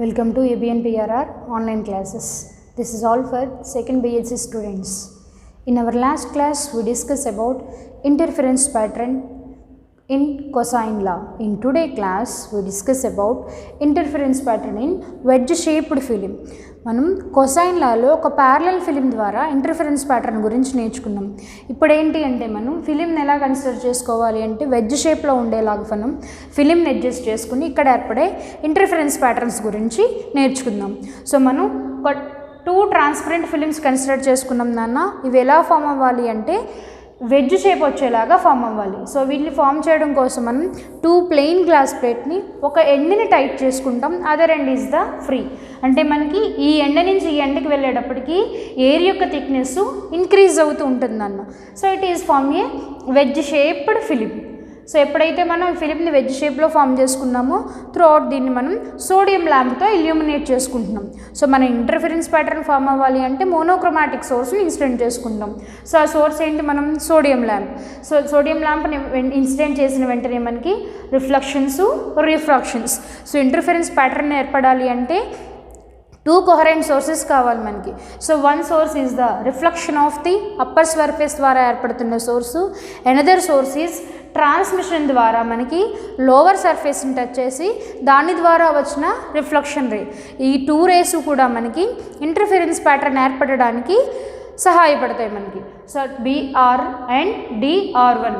Welcome to ABNPRR online classes. This is all for second BHC students. In our last class, we discussed about interference pattern in cosine law. In today's class, we discuss about interference pattern in wedge shaped film. మనం cosine లాలో ఒక parallel film ద్వారా interference pattern గురించి నేర్చుకున్నాం. ఇప్పుడు ఏంటి అంటే మనం ఫిలింని ఎలా కన్సిడర్ చేసుకోవాలి అంటే వెడ్జ్ షేప్లో ఉండేలాగా మనం ఫిలింని అడ్జస్ట్ చేసుకుని ఇక్కడ ఏర్పడే ఇంటర్ఫరెన్స్ ప్యాటర్న్స్ గురించి నేర్చుకుందాం. సో మనం ఒక 2 ట్రాన్స్పరెంట్ ఫిలిమ్స్ కన్సిడర్ చేసుకున్నాం నాన్న. ఇవి ఎలా ఫామ్ అవ్వాలి అంటే వెడ్జ్ షేప్ వచ్చేలాగా ఫామ్ అవ్వాలి. సో వీటిని ఫామ్ చేయడం కోసం మనం 2 ప్లెయిన్ గ్లాస్ ప్లేట్ని ఒక ఎండ్ని టైట్ చేసుకుంటాం, other end is the free. అంటే మనకి ఈ ఎండ్ నుంచి ఈ ఎండ్కి వెళ్ళేటప్పటికి ఎయిర్ యొక్క థిక్నెస్ ఇంక్రీజ్ అవుతూ ఉంటుందన్న. So it is form a wedge shaped film. So ఎప్పుడైతే మనం ఫిలింని వెడ్జ్ షేప్లో ఫామ్ చేసుకున్నామో త్రూ అవుట్ దీన్ని మనం సోడియం ల్యాంప్తో ఇల్యూమినేట్ చేసుకుంటున్నాం. సో మన ఇంటర్ఫరెన్స్ ప్యాటర్న్ ఫామ్ అవ్వాలి అంటే మోనోక్రోమాటిక్ సోర్స్ని ఇన్సిడెంట్ చేసుకుంటాం. సో ఆ సోర్స్ ఏంటి? మనం సోడియం ల్యాంప్. సో సోడియం ల్యాంప్ని ఇన్సిడెంట్ చేసిన వెంటనే మనకి reflections, refractions. So interference pattern ఏర్పడాలి అంటే 2 coherent sources కావాలి మనకి. So one source is the reflection of the upper surface ద్వారా ఏర్పడుతున్న source, another source is transmission ద్వారా మనకి లోవర్ సర్ఫేస్ని టచ్ చేసి దాని ద్వారా వచ్చిన రిఫ్లెక్షన్ రే. ఈ 2 రేస్ కూడా మనకి ఇంటర్ఫరెన్స్ ప్యాటర్న్ ఏర్పడడానికి సహాయపడతాయి మనకి. So BR and DR1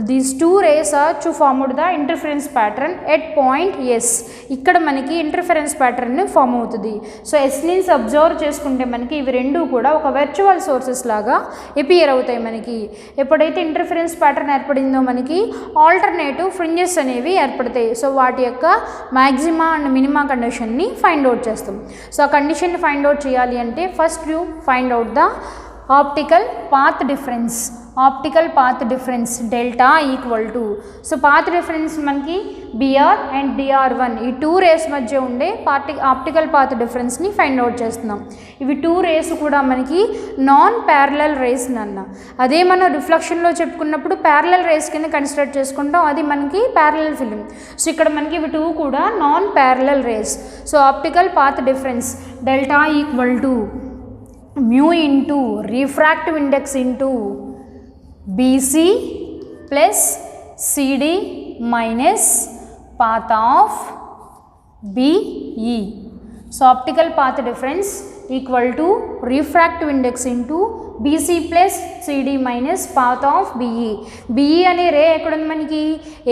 these two rays are to form the interference pattern at point S. ఇక్కడ మనకి ఇంటర్ఫరెన్స్ ప్యాటర్న్ ఫామ్ అవుతుంది. సో ఎస్ని అబ్జర్వ్ చేసుకుంటే మనకి ఇవి రెండు కూడా ఒక వర్చువల్ సోర్సెస్ లాగా అపియర్ అవుతాయి మనకి. ఎప్పుడైతే ఇంటర్ఫరెన్స్ ప్యాటర్న్ ఏర్పడిందో మనకి ఆల్టర్నేటివ్ ఫ్రింజెస్ అనేవి ఏర్పడతాయి. సో వాటి యొక్క మ్యాక్సిమా అండ్ మినిమా కండిషన్ని ఫైండ్ అవుట్ చేస్తాం. సో ఆ కండిషన్ని ఫైండ్ అవుట్ చేయాలి అంటే first you find out the optical path difference delta equal to. So path difference మనకి BR అండ్ DR1 ఈ 2 రేస్ మధ్య ఉండే ఆప్టికల్ పాత్ డిఫరెన్స్ని ఫైండ్ అవుట్ చేస్తున్నాం. ఇవి 2 రేస్ కూడా మనకి నాన్ ప్యారలల్ రేస్ అన్న. అదే మనం రిఫ్లెక్షన్లో చెప్పుకున్నప్పుడు ప్యారలల్ రేస్ కింద కన్సిడర్ చేసుకుంటాం, అది మనకి ప్యారలల్ ఫిలిం. సో ఇక్కడ మనకి ఇవి 2 కూడా non parallel rays. So optical path difference delta equal to mu into refractive index into BC plus CD minus path of BE. So optical path difference equal to refractive index into BC plus CD minus path of BE. BE అనే రే ఎక్కడుంది? మనకి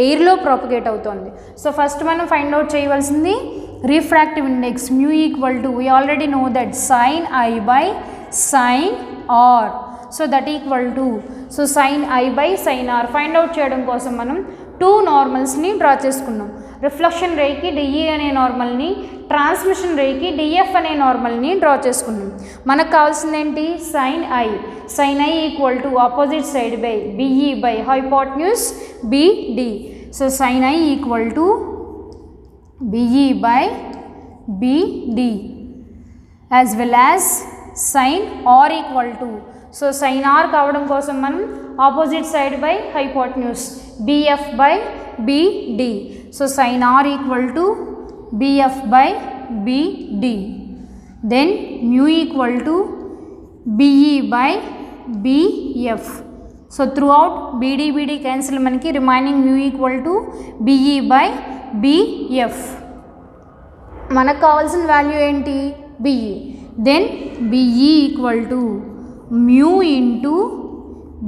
ఎయిర్లో propagate అవుతుంది. So first మనం find out చేయవలసింది refractive index mu equal to, we already know that sin I by sin R. So that equal to, so sin I by sin R find out చేయడం కోసం మనం 2 నార్మల్స్ని draw చేసుకున్నాం. Reflection రేకి DE అనే నార్మల్ని, transmission రేకి DF అనే నార్మల్ని draw చేసుకున్నాం. మనకు కావాల్సింది ఏంటి? sin I equal to opposite side by BE by hypotenuse BD. So sin I equal to BE by BD as well as sin R equal to, so sin R కావడం కోసం మనం opposite side by hypotenuse BF by BD. So sin R equal to BF by BD. Then mu equal to BE by BF. So through out BD cancel, మనకి remaining mu equal to BE by BF. మనకు కావాల్సిన value ఏంటి? BE. Then BE equal to mu into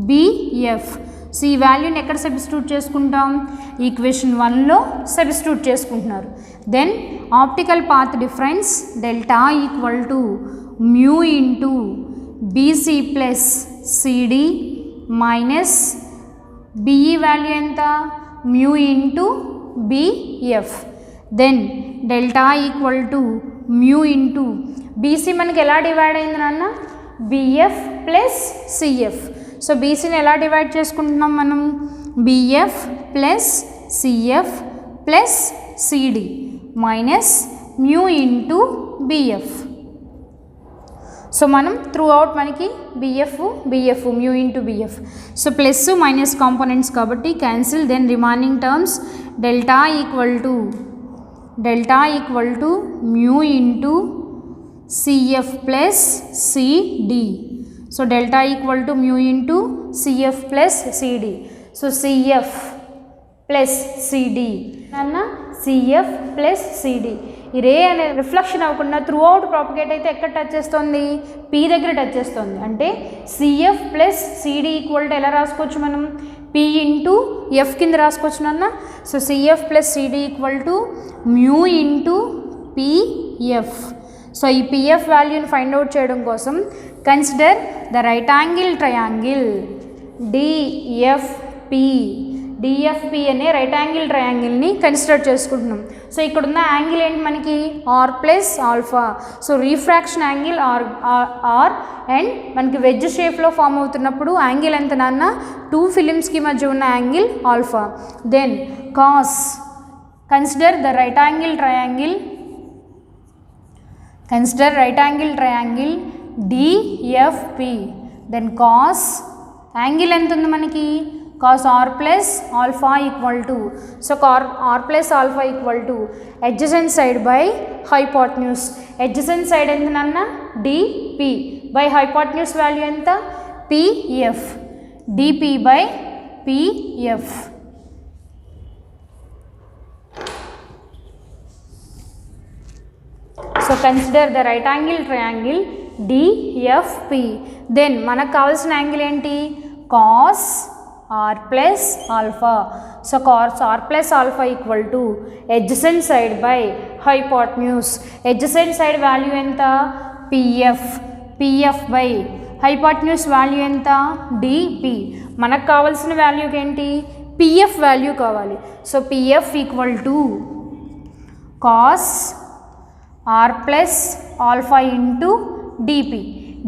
BF. So ఈ వాల్యూని ఎక్కడ substitute చేసుకుంటాం? Equation 1లో substitute చేసుకుంటున్నారు. Then optical path difference delta equal to mu into BC plus CD minus BE value ఎంత? mu into BF. Then delta equal to mu into BC మనకి ఎలా divide అయింది నాన్న? BF plus CF. సో BCని ఎలా divide చేసుకుంటున్నాం మనం? BF plus CF plus CD minus mu into BF. So మనం త్రూ అవుట్ మనకి BF mu into BF. So plus minus components కాబట్టి cancel. Then remaining terms delta equal to delta equal to mu into CF plus CD. So delta equal to mu into CF plus CD. So CF plus CD అన్న CF plus CD. ఈ ray అనే reflection అవ్వకుండా through out propagate అయితే ఎక్కడ touch చేస్తుంది, P దగ్గర touch చేస్తుంది. అంటే CF plus CD equal to ఎలా రాసుకోవచ్చు మనం, పీ ఇంటూ ఎఫ్ కింద రాసుకోవచ్చు నాన్న. So CF plus CD equal to mu into PF. So ఈ పిఎఫ్ వాల్యూని ఫైండ్ అవుట్ చేయడం కోసం consider the right angle triangle DFP. DFP అనే రైట్ యాంగిల్ ట్రయాంగిల్ని కన్సిడర్ చేసుకుంటున్నాం. సో ఇక్కడ ఉన్న యాంగిల్ ఏంటి మనకి, R plus alpha. So refraction angle R and మనకి వెజ్ షేప్లో ఫామ్ అవుతున్నప్పుడు యాంగిల్ ఎంత నాన్న, 2 ఫిలిమ్స్కి మధ్య ఉన్న angle alpha. Then cos, consider the right angle triangle, consider right angle triangle DFP. Then cos angle ఎంత ఉంది మనకి, cos r plus alpha equal to, so r plus alpha equal to adjacent side by hypotenuse. Adjacent side ఎంత నాన్న, dp by hypotenuse value ఎంత, pf. dp by pf. So consider the right angle triangle DFP. Then మనకు కావాల్సిన angle ఏంటి, cos r plus alpha. So cos r plus alpha equal to adjacent side by hypotenuse. Adjacent side value ఎంత, pf. pf by hypotenuse value ఎంత, dp. మనకు కావాల్సిన value ఏంటి, pf value కావాలి. So pf equal to cos r plus alpha into dp.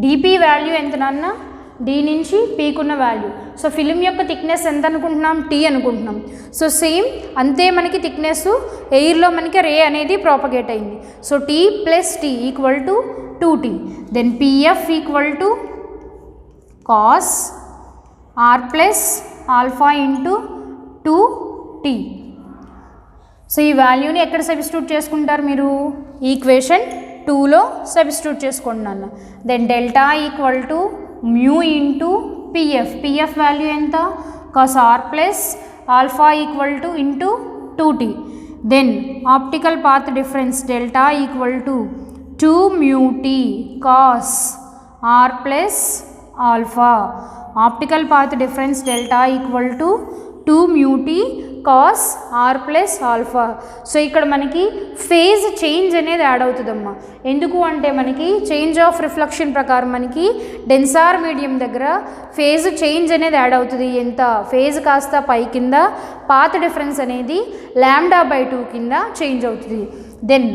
dp value ఎంత నాన్న, D నుంచి పీకున్న value. So film యొక్క థిక్నెస్ ఎంత అనుకుంటున్నాం, టీ అనుకుంటున్నాం. సో సేమ్ అంతే మనకి థిక్నెస్ ఎయిర్లో మనకి రే అనేది ప్రాపగేట్ అయింది. So T plus T equal to 2t. Then PF equal to cos R plus alpha into 2t. So ఈ వాల్యూని ఎక్కడ సబ్స్టిట్యూట్ చేసుకుంటారు మీరు, ఈక్వేషన్ 2లో సబ్స్టిట్యూట్ చేసుకుంటున్నాను. Then delta equal to mu into PF. PF value ఎంత, cos R plus alpha equal to into 2t. Then optical path difference delta equal to 2 mu T cos R plus alpha. Optical path difference delta equal to 2 mu T cos R plus alpha. So ఇక్కడ మనకి phase change అనేది add అవుతుందమ్మా. ఎందుకు అంటే మనకి change of reflection ప్రకారం మనకి డెన్సార్ medium దగ్గర ఫేజ్ చేంజ్ అనేది యాడ్ అవుతుంది. ఎంత, ఫేజ్ కాస్త పై కింద, పాత్ డిఫరెన్స్ అనేది λ/2 కింద చేంజ్ అవుతుంది. Then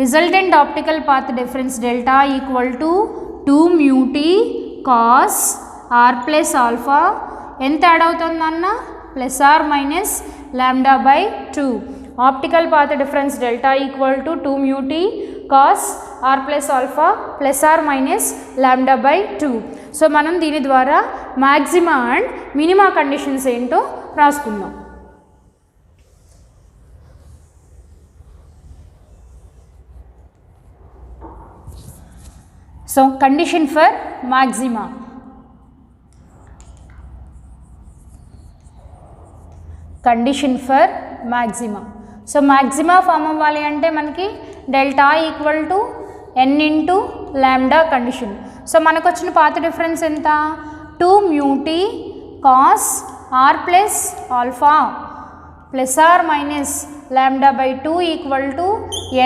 resultant optical path difference delta equal to 2 mu T cos R plus alpha. ఎంత యాడ్ అవుతుంది అన్న, plus are minus λ/2. Optical path difference delta equal to 2 mu T cos R plus alpha plus are minus λ/2. So మనం దీని ద్వారా maxima and minima conditions ఏంటో రాసుకుందాం. So condition for maxima. Condition for maxima. So maxima form అవ్వాలి అంటే మనకి delta equal to n into lambda condition. So మనకు వచ్చిన పాత్ డిఫరెన్స్ ఎంత, 2 mu T cos R plus alpha plus are minus λ/2 equal to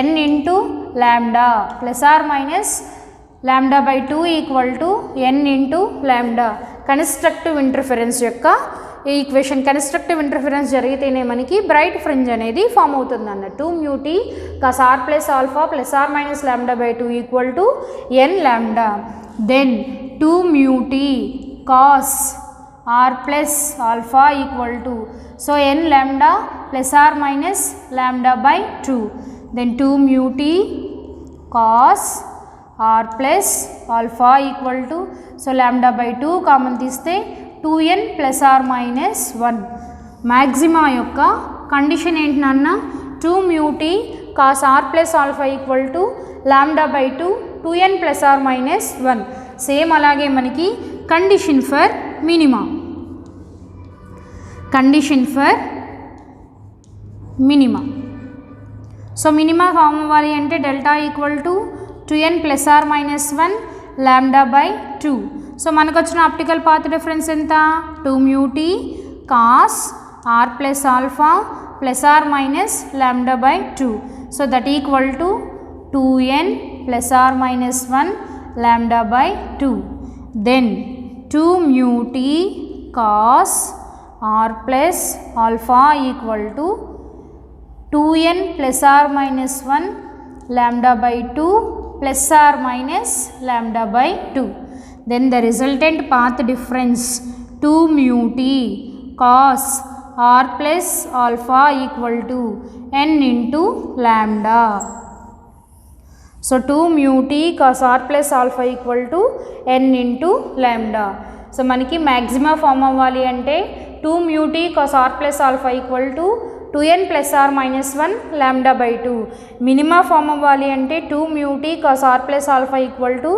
n into lambda plus are minus λ/2 equal to n into lambda. Constructive interference యొక్క ఈ equation, constructive interference జరిగితేనే మనకి bright fringe అనేది form అవుతుంది అన్న. 2 mu T cos R plus alpha plus are minus λ/2 equal to n lambda. Then 2 mu T cos R plus alpha equal to, so n lambda plus are minus λ/2. Then 2 mu T cos R plus alpha equal to, so λ/2 common తీస్తే 2n plus are minus 1. మ్యాక్సిమా యొక్క condition ఏంటి నాన్న, 2 mu T cos r plus alpha equal to lambda by 2 2n plus or minus 1. Same అలాగే మనకి condition for minima, condition for minima. So minima form అవ్వాలి అంటే delta equal to 2n plus are minus 1 lambda by 2. So మనకు వచ్చిన optical path difference ఎంత 2 mu t cos r plus alpha plus r minus lambda by 2. So that equal to 2n plus r minus 1 lambda by 2. Then 2 mu t cos r plus alpha equal to 2n plus r minus 1 lambda by 2 plus r minus lambda by 2. Then the resultant path difference 2 mu t cos r plus alpha equal to n into lambda. So 2 mu t cos r plus alpha equal to n into lambda. So మనకి మ్యాక్సిమా form అవ్వాలి అంటే 2 mu t cos r plus alpha equal to 2n plus r minus 1 lambda by 2. Minima form అవ్వాలి అంటే 2 mu t cos r plus alpha equal to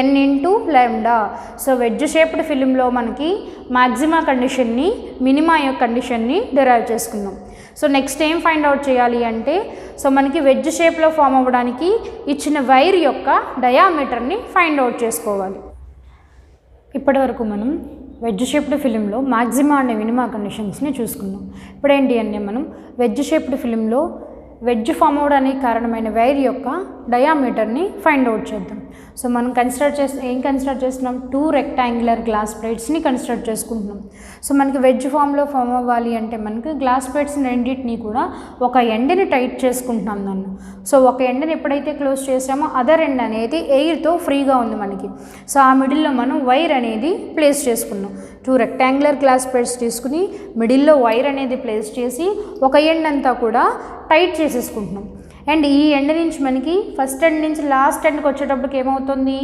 n into lambda. So wedge shaped ఫిలింలో మనకి maxima కండిషన్ని minima యొక్క కండిషన్ని derive చేసుకుందాం. So next ఏం find out చేయాలి అంటే సో మనకి వెడ్జ్ షేప్లో ఫామ్ అవ్వడానికి ఇచ్చిన వైర్ యొక్క డయామీటర్ని ఫైండ్ అవుట్ చేసుకోవాలి. ఇప్పటి వరకు మనం వెడ్జ్ షేప్డ్ ఫిలింలో మ్యాక్సిమా అండ్ మినిమా కండిషన్స్ని చూసుకున్నాం. ఇప్పుడు ఏంటి అంటే మనం వెడ్జ్ షేప్డ్ ఫిలింలో వెడ్జ్ ఫామ్ అవడానికి కారణమైన వైర్ యొక్క డయామీటర్ని ఫైండ్ అవుట్ చేద్దాం. సో మనం కన్సిడర్ చేస్తున్నాం 2 రెక్టాంగులర్ గ్లాస్ ప్లేట్స్ని కన్సిడర్ చేసుకుంటున్నాం. సో మనకి వెడ్జ్ ఫామ్లో ఫామ్ అవ్వాలి అంటే మనకి గ్లాస్ ప్లేట్స్ రెండింటినీ కూడా ఒక ఎండ్ని టైట్ చేసుకుంటున్నాం నన్ను. సో ఒక ఎండ్ని ఎప్పుడైతే క్లోజ్ చేసామో అదర్ ఎండ్ అనేది ఎయిర్తో ఫ్రీగా ఉంది మనకి. సో ఆ మిడిల్లో మనం వైర్ అనేది ప్లేస్ చేసుకున్నాం. 2 రెక్టాంగులర్ గ్లాస్ ప్లేట్స్ తీసుకుని మిడిల్లో వైర్ అనేది ప్లేస్ చేసి ఒక ఎండ్ అంతా కూడా టైట్ చేసేసుకుంటున్నాం. అండ్ ఈ ఎండ్ నుంచి మనకి ఫస్ట్ ఎండ్ నుంచి లాస్ట్ ఎండ్కి వచ్చేటప్పటికి ఏమవుతుంది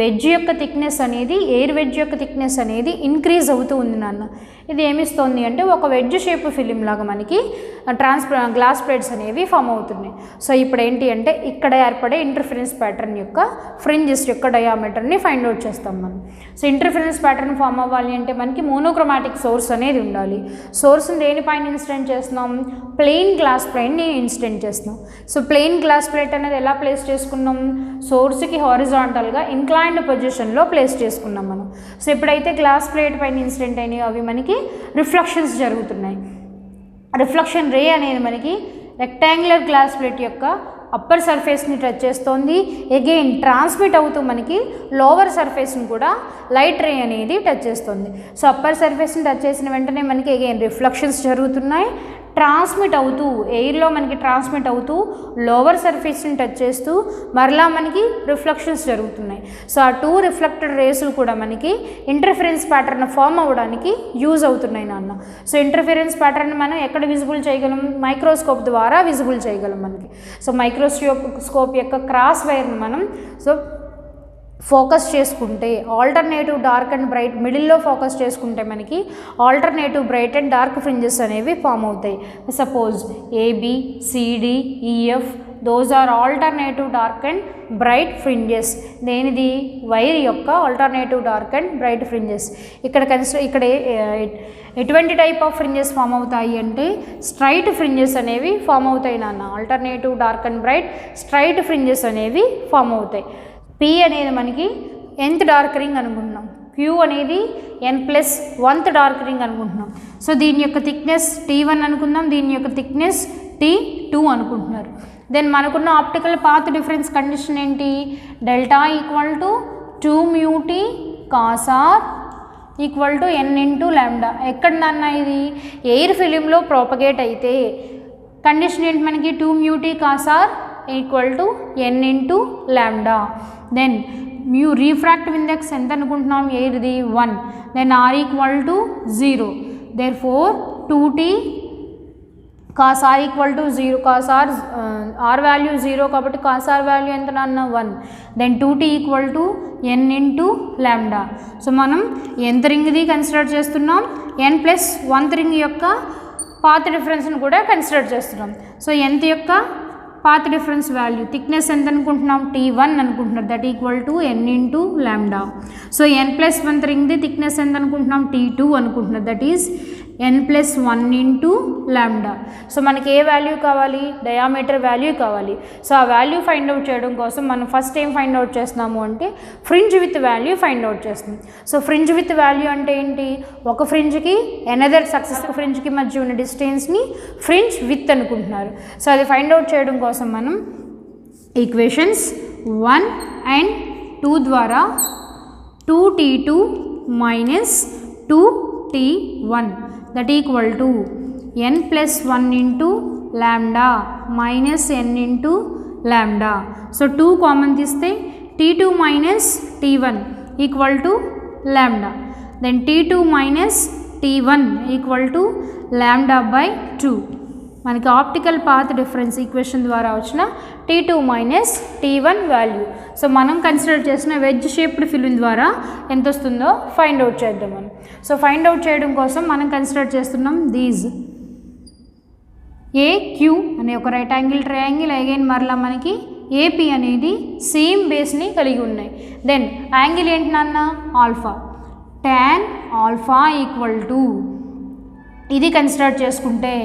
వెడ్జ్ యొక్క థిక్నెస్ అనేది ఎయిర్ వెడ్జ్ యొక్క థిక్నెస్ అనేది ఇంక్రీజ్ అవుతూ ఉంది నాన్న. ఇది ఏమిస్తుంది అంటే ఒక వెడ్జ్ షేప్ ఫిలిం లాగా మనకి గ్లాస్ ప్లేట్స్ అనేవి ఫామ్ అవుతున్నాయి. సో ఇప్పుడు ఏంటి అంటే ఇక్కడ ఏర్పడే ఇంటర్ఫరెన్స్ ప్యాటర్న్ యొక్క ఫ్రింజెస్ యొక్క డయామీటర్ని ఫైండ్ అవుట్ చేస్తాం మనం. సో ఇంటర్ఫరెన్స్ ప్యాటర్న్ ఫామ్ అవ్వాలి అంటే మనకి మోనోక్రోమాటిక్ సోర్స్ అనేది ఉండాలి. సోర్స్ని దేనిపైన ఇన్సిడెంట్ చేస్తున్నాం ప్లెయిన్ గ్లాస్ ప్లేట్ని ఇన్సిడెంట్ చేస్తున్నాం. సో ప్లెయిన్ గ్లాస్ ప్లేట్ అనేది ఎలా ప్లేస్ చేసుకున్నాం సోర్స్కి హారిజాంటల్గా ఇంక్లైన్డ్ పొజిషన్లో ప్లేస్ చేసుకున్నాం మనం. సో ఎప్పుడైతే గ్లాస్ ప్లేట్ పైన ఇన్సిడెంట్ అయినాయో అవి మనకి రిఫ్లెక్షన్స్ జరుగుతున్నాయి. రిఫ్లెక్షన్ రే అనేది మనకి రెక్టాంగులర్ గ్లాస్ ప్లేట్ యొక్క అప్పర్ సర్ఫేస్ని టచ్ చేస్తోంది. అగైన్ ట్రాన్స్మిట్ అవుతూ మనకి లోవర్ సర్ఫేస్ని కూడా లైట్ రే అనేది టచ్ చేస్తుంది. సో అప్పర్ సర్ఫేస్ని టచ్ చేసిన వెంటనే మనకి అగైన్ రిఫ్లెక్షన్స్ జరుగుతున్నాయి. ట్రాన్స్మిట్ అవుతూ ఎయిర్లో మనకి ట్రాన్స్మిట్ అవుతూ లోవర్ సర్ఫేస్ని టచ్ చేస్తూ మరలా మనకి రిఫ్లెక్షన్స్ జరుగుతున్నాయి. సో ఆ 2 రిఫ్లెక్టెడ్ రేసులు కూడా మనకి ఇంటర్ఫరెన్స్ ప్యాటర్న్ ఫామ్ అవ్వడానికి యూజ్ అవుతున్నాయి నాన్న. సో ఇంటర్ఫరెన్స్ ప్యాటర్న్ మనం ఎక్కడ విజిబుల్ చేయగలం మైక్రోస్కోప్ ద్వారా విజిబుల్ చేయగలం మనకి. సో మైక్రోస్కోప్ యొక్క క్రాస్ వైర్ని మనం సో ఫోకస్ చేసుకుంటే ఆల్టర్నేటివ్ డార్క్ అండ్ బ్రైట్ మిడిల్లో ఫోకస్ చేసుకుంటే మనకి alternative bright and dark fringes అనేవి ఫామ్ అవుతాయి. Suppose AB CD EF those are alternative dark and bright fringes. దేనిది వైర్ యొక్క alternative dark and bright fringes. ఇక్కడ ఎటువంటి టైప్ ఆఫ్ ఫ్రింజెస్ ఫామ్ అవుతాయి అంటే స్ట్రైట్ ఫ్రింజెస్ అనేవి ఫామ్ అవుతాయి నాన్న. Alternative dark and bright straight fringes అనేవి ఫామ్ అవుతాయి. P అనేది మనకి nth డార్క్ రింగ్ అనుకుంటున్నాం. Q అనేది n+1th డార్క్ రింగ్ అనుకుంటున్నాం. సో దీని యొక్క థిక్నెస్ T1 అనుకుందాం, దీని యొక్క థిక్నెస్ T2 అనుకుంటున్నారు. దెన్ మనకున్న ఆప్టికల్ పాత్ డిఫరెన్స్ కండిషన్ ఏంటి delta equal to 2 mu t cos r equal to n into lambda. ఎక్కడన్నా ఇది ఎయిర్ ఫిలింలో ప్రోపగేట్ అయితే కండిషన్ ఏంటి మనకి 2 mu t cos r equal to n into lambda. Then mu refractive index ఎంత అనుకుంటున్నాం ఎయిర్ది 1. Then r equal to 0. Therefore 2t cos r equal to 0. cos r value 0 కాబట్టి cos r వాల్యూ ఎంత అన్న 1. Then 2t equal to n into lambda. So మనం ఎంత రింగ్ది consider చేస్తున్నాం n+1th ring యొక్క పాత్ డిఫరెన్స్ని కూడా కన్సిడర్ చేస్తున్నాం. సో ఎంత యొక్క పాత్ డిఫరెన్స్ వాల్యూ థిక్నెస్ ఎంత అనుకుంటున్నాం T1 అనుకుంటున్నారు, that equal to n into lambda. So n+1 రింగ్ది థిక్నెస్ ఎంత అనుకుంటున్నాం T2 అనుకుంటున్నారు, that is n+1 into lambda. So మనకి ఏ వాల్యూ కావాలి, డయామీటర్ వాల్యూ కావాలి. సో ఆ వాల్యూ ఫైండ్ అవుట్ చేయడం కోసం మనం ఫస్ట్ ఏం ఫైండ్ అవుట్ చేస్తున్నాము అంటే fringe width value find out చేస్తున్నాం. సో ఫ్రింజ్ విత్ వాల్యూ అంటే ఏంటి, ఒక ఫ్రింజ్కి అనదర్ సక్సెసివ్ ఫ్రింజ్కి మధ్య ఉన్న డిస్టెన్స్ని ఫ్రింజ్ విత్ అనుకుంటున్నారు. సో అది ఫైండ్ అవుట్ చేయడం కోసం మనం ఈక్వేషన్స్ 1 అండ్ 2 ద్వారా 2T2 minus 2T1 that equal to n+1 into lambda minus n into lambda. So 2 common తీస్తే T2 minus T1 equal to lambda. Then T2 minus T1 equal to lambda by 2. మనకి optical path difference equation ద్వారా వచ్చిన T2 minus T1 value. So మనం consider చేసిన veg shaped film ద్వారా ఎంత వస్తుందో find out చేద్దాం మనం. సో ఫైండ్ అవుట్ చేయడం కోసం మనం కన్సిడర్ చేస్తున్నాం దీస్ AQ అనే ఒక రైట్ యాంగిల్ ట్రయాంగిల్, అగైన్ మరలా మనకి AP అనేది సేమ్ బేస్ని కలిగి ఉన్నాయి. దెన్ యాంగిల్ ఏంటి నాన్న, alpha. tan alpha equal to ఇది కన్సిడర్ చేసుకుంటే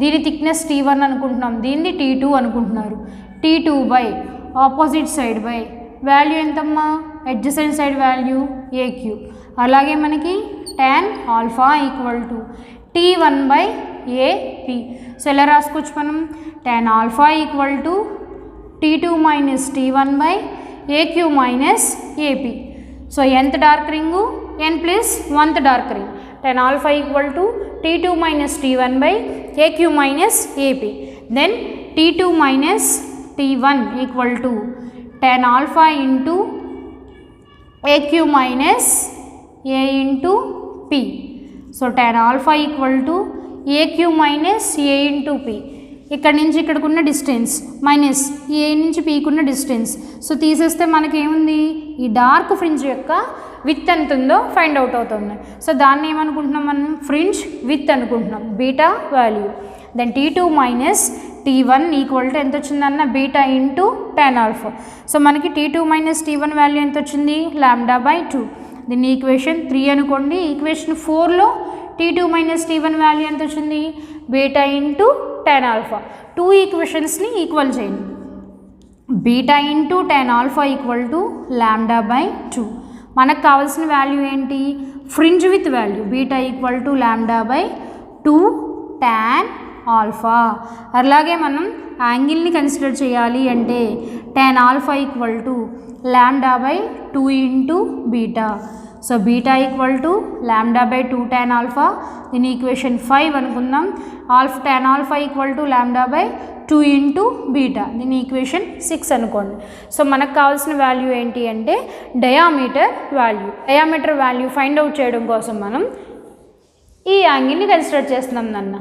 దీని థిక్నెస్ T1 అనుకుంటున్నాం, దీన్ని T2 అనుకుంటున్నారు. T2 by opposite side by value ఎంతమ్మా, అడ్జసెంట్ సైడ్ వాల్యూ AQ. అలాగే మనకి tan alpha equal to T1 by AP. So ఎలా రాసుకోవచ్చు మనం, tan alpha equal to T2 minus T1 by AQ minus AP. So nth dark ring n+1th dark ring, tan alpha equal to T2 minus T1 by AQ minus AP. Then T2 minus T1 equal to tan alpha into AQ minus A into P. So tan alpha equal to AQ minus A into P. ఇక్కడ నుంచి ఇక్కడికి ఉన్న distance minus ఏ నుంచి పీకి ఉన్న distance. So తీసేస్తే మనకి ఏముంది, ఈ డార్క్ ఫ్రింజ్ యొక్క విత్ ఎంత ఉందో ఫైండ్ అవుట్ అవుతుంది. సో దాన్ని ఏమనుకుంటున్నాం మనం, ఫ్రింజ్ విత్ అనుకుంటున్నాం, beta value. Then T2 minus T1 equal to ఎంత వచ్చిందన్న, beta into tan alpha. So మనకి T2 మైనస్ T1 వాల్యూ ఎంత వచ్చింది, లాంబ్డా బై 2. దీన్ని ఈక్వేషన్ 3 అనుకోండి. Equation 4లో T2 minus T1 value ఎంత వచ్చింది, బీటా ఇంటూ tan ఆల్ఫా. 2 ఈక్వేషన్స్ని ఈక్వల్ చేయండి. Beta into tan alpha equal to lambda by 2. మనకు కావాల్సిన వాల్యూ ఏంటి, fringe width value, beta equal to lambda by 2 tan alpha. అలాగే మనం యాంగిల్ని కన్సిడర్ చేయాలి అంటే tan alpha equal to lambda by 2 into beta. So beta equal to lambda by 2 tan alpha. దీని equation 5 అనుకుందాం. tan alpha equal to lambda by 2 into beta. దీని equation 6 అనుకోండి. So మనకు కావాల్సిన వాల్యూ ఏంటి అంటే diameter value. Diameter value find out చేయడం కోసం మనం ఈ యాంగిల్ని కన్సిడర్ చేస్తున్నాం నాన్న.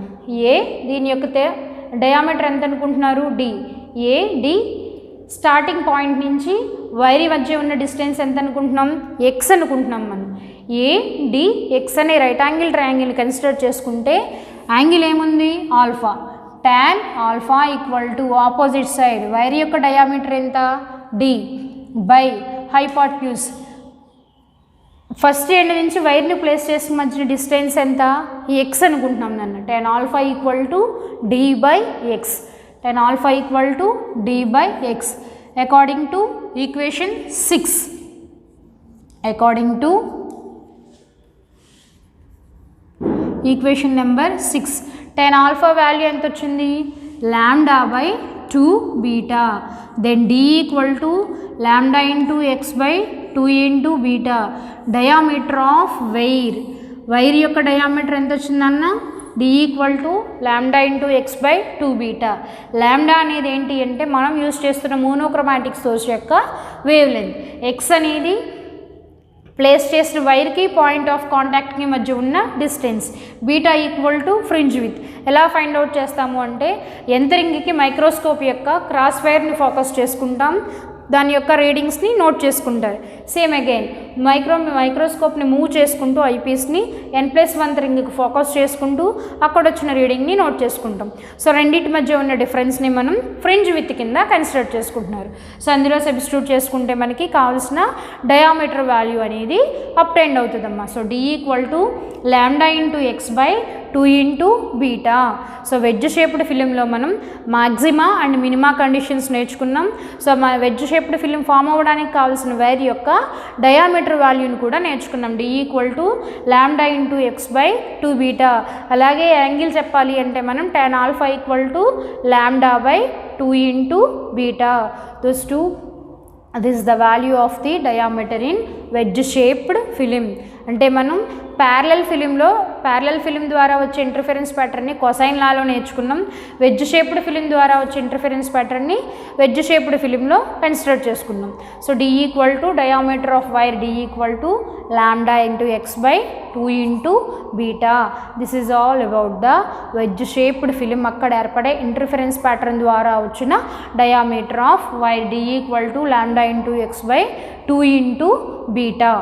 దీని యొక్క డయామీటర్ ఎంత అనుకుంటున్నారు, డి స్టార్టింగ్ పాయింట్ నుంచి వైరి మధ్య ఉన్న డిస్టెన్స్ ఎంత అనుకుంటున్నాం, x అనుకుంటున్నాం మనం. ADX అనే రైట్ యాంగిల్ ట్రయాంగిల్ కన్సిడర్ చేసుకుంటే యాంగిల్ ఏముంది, alpha. tan alpha equal to opposite side wire యొక్క డయామీటర్ ఎంత, D బై హైపాట్న్యూస్. ఫస్ట్ ఎండ్ నుంచి వైర్ని ప్లేస్ చేసిన మధ్య డిస్టెన్స్ ఎంత, x అనుకుంటున్నాం నన్ను. tan alpha equal to D by x. tan alpha equal to D by x according to equation 6. According to equation number 6 tan alpha value ఎంత వచ్చింది, lambda by 2 beta. Then D equal to lambda into x by 2 into beta. Diameter of wire యొక్క diameter ఎంత వచ్చిందన్న, D equal to lambda into x by 2 beta. Lambda అనేది ఏంటి అంటే మనం use చేస్తున్న మోనోక్రోమాటిక్ సోర్స్ యొక్క వేవ్ లెంత్. x అనేది ప్లేస్ చేసిన వైర్కి పాయింట్ ఆఫ్ కాంటాక్ట్కి మధ్య ఉన్న distance. Beta equal to fringe with. ఎలా ఫైండ్ అవుట్ చేస్తాము అంటే యంత్రింగ్కి మైక్రోస్కోప్ యొక్క క్రాస్ వైర్ని ఫోకస్ చేసుకుంటాం, దాని యొక్క రీడింగ్స్ని నోట్ చేసుకుంటారు. సేమ్ అగైన్ మైక్రోస్కోప్ని మూవ్ చేసుకుంటూ ఐపీస్ని n+1 రింగ్కి ఫోకస్ చేసుకుంటూ అక్కడ వచ్చిన రీడింగ్ని నోట్ చేసుకుంటాం. సో రెండింటి మధ్య ఉన్న డిఫరెన్స్ని మనం ఫ్రింజ్ విత్ కింద కన్సిడర్ చేసుకుంటున్నారు. సో అందులో సబ్స్టిట్యూట్ చేసుకుంటే మనకి కావాల్సిన డయామీటర్ వాల్యూ అనేది అప్టైండ్ అవుతుందమ్మా. So d = λ/x/2 × beta. So wedge shaped ఫిలింలో మనం మాక్సిమా అండ్ మినిమా కండిషన్స్ నేర్చుకున్నాం. సో మా వెడ్జ్ షేప్డ్ ఫిలిం ఫామ్ అవ్వడానికి కావాల్సిన వైర్ యొక్క డయామీటర్ వాల్యూని కూడా నేర్చుకున్నాం. d = λ/x/2 beta. అలాగే యాంగిల్ చెప్పాలి అంటే మనం tan α = λ/2 × beta. This is the value of the diameter in wedge shaped film. అంటే మనం ప్యారలల్ ఫిలిం ద్వారా వచ్చే ఇంటర్ఫరెన్స్ ప్యాటర్న్ని కొసైన్ లాలో నేర్చుకున్నాం. వెడ్జ్ షేప్డ్ ఫిలిం ద్వారా వచ్చే ఇంటర్ఫరెన్స్ ప్యాటర్న్ని వెడ్జ్ షేప్డ్ ఫిలింలో కన్సిడర్ చేసుకున్నాం. So d = diameter of wire d = λ/x/2 × beta. This is all about the wedge shaped film. అక్కడ ఏర్పడే ఇంటర్ఫరెన్స్ ప్యాటర్న్ ద్వారా వచ్చిన diameter of wire d = λ/x/2 × beta.